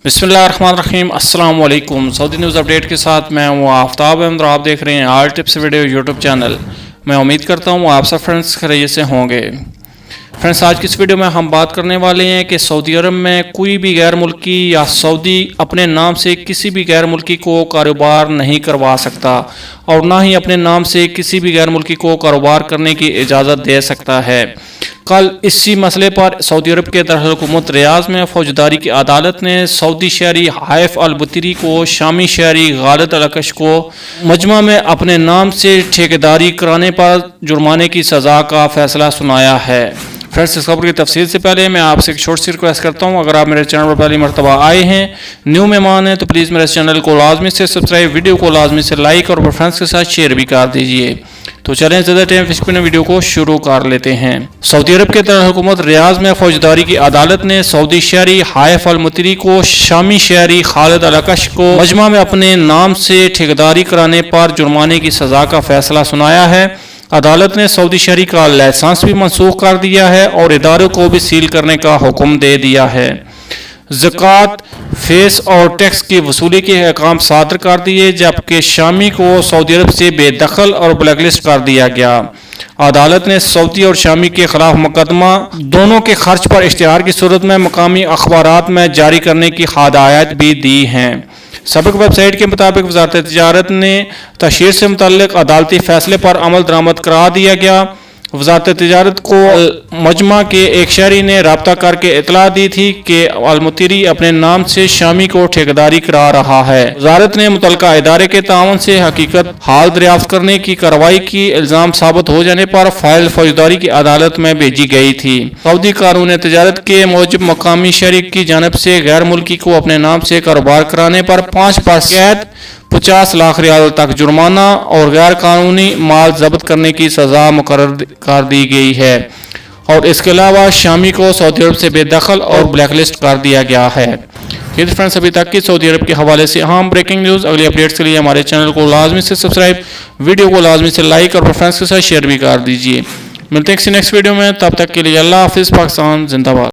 बिस्मिल्लाहिर्रहमानिर्रहीम अस्सलाम वालेकुम। सऊदी न्यूज़ अपडेट के साथ मैं हूँ आफ्ताब अहमद और आप देख रहे हैं आल टिप्स वीडियो यूट्यूब चैनल। मैं उम्मीद करता हूँ आप सब फ्रेंड्स खैरियत से होंगे। फ्रेंड्स, आज की इस वीडियो में हम बात करने वाले हैं कि सऊदी अरब में कोई भी गैर मुल्की या सऊदी अपने नाम से किसी भी गैर मुल्की को कारोबार नहीं करवा सकता और ना ही अपने नाम से किसी भी गैर मुल्की को कारोबार करने की इजाज़त दे सकता है। कल इसी मसले पर सऊदी अरब के दारुल-हुकूमत रियाद में फौजदारी की अदालत ने सऊदी शहरी हाइफ अल-बुतरी को शामी शहरी गालिद अल-अकश को मजमा में अपने नाम से ठेकेदारी कराने पर जुर्माने की सज़ा का फैसला सुनाया है। फ्रेंड्स, इस खबर की तफसील से पहले मैं आपसे एक छोटी सी रिक्वेस्ट करता हूं, अगर आप मेरे चैनल पर पहली मरतबा आए हैं, न्यू मेहमान हैं, तो प्लीज़ मेरे चैनल को लाजमी से सब्सक्राइब, वीडियो को लाजमी से लाइक और फ्रेंड्स के साथ शेयर भी कर दीजिए। तो चलें ज़्यादा टाइम वेस्ट करने वीडियो को शुरू कर लेते हैं। सऊदी अरब के दारुल-हुकूमत रियाद में फौजदारी की अदालत ने सऊदी शहरी हाइफ अल-बुतरी को शामी शहरी गालिद अल-अकश को मजमा में अपने नाम से ठेकेदारी कराने पर जुर्माने की सज़ा का फैसला सुनाया है। अदालत ने सऊदी शहरी का लाइसेंस भी मनसूख कर दिया है और इदारों को भी सील करने का हुक्म दे दिया है। ज़कात, फीस और टैक्स की वसूली के अहकाम सादर कर दिए, जबकि शामी को सऊदी अरब से बेदखल और ब्लैकलिस्ट कर दिया गया। अदालत ने सऊदी और शामी के खिलाफ मुकदमा दोनों के खर्च पर इश्तिहार की सूरत में मकामी अखबारात में जारी करने की हदायत भी दी हैं। सबक वेबसाइट के मुताबिक वज़ारत तिजारत ने तशहीर से मुतल्लिक अदालती फैसले पर अमल दरामद करा दिया गया। वज़ारत तिजारत को मजमा के एक शहरी ने राब्ता करके इतला दी थी कि अल-बुतरी अपने नाम से शामी को ठेकेदारी करा रहा है। वज़ारत ने मुतल्लिका इदारे के तावन से हकीकत हाल दरियाफ्त करने की कार्रवाई की इल्ज़ाम साबित हो जाने पर फाइल फौजदारी की अदालत में भेजी गई थी। सऊदी कानून तिजारत के मूजिब मकामी शहरी की जानब से गैर मुल्की को अपने नाम से कारोबार कराने पर 5% कैद, 50 लाख रियाल तक जुर्माना और गैर कानूनी माल जब्त करने की सज़ा मुकर्रर कर दी गई है और इसके अलावा शामी को सऊदी अरब से बेदखल और ब्लैकलिस्ट कर दिया गया है। ये फ्रेंड्स अभी तक की सऊदी अरब के हवाले से अहम ब्रेकिंग न्यूज़। अगली अपडेट्स के लिए हमारे चैनल को लाजमी से सब्सक्राइब, वीडियो को लाजमी से लाइक और फ्रेंड्स के साथ शेयर भी कर दीजिए। मिलते हैं किसी नेक्स्ट वीडियो में, तब तक के लिए अल्लाह हाफिज़। पाकिस्तान जिंदाबाद।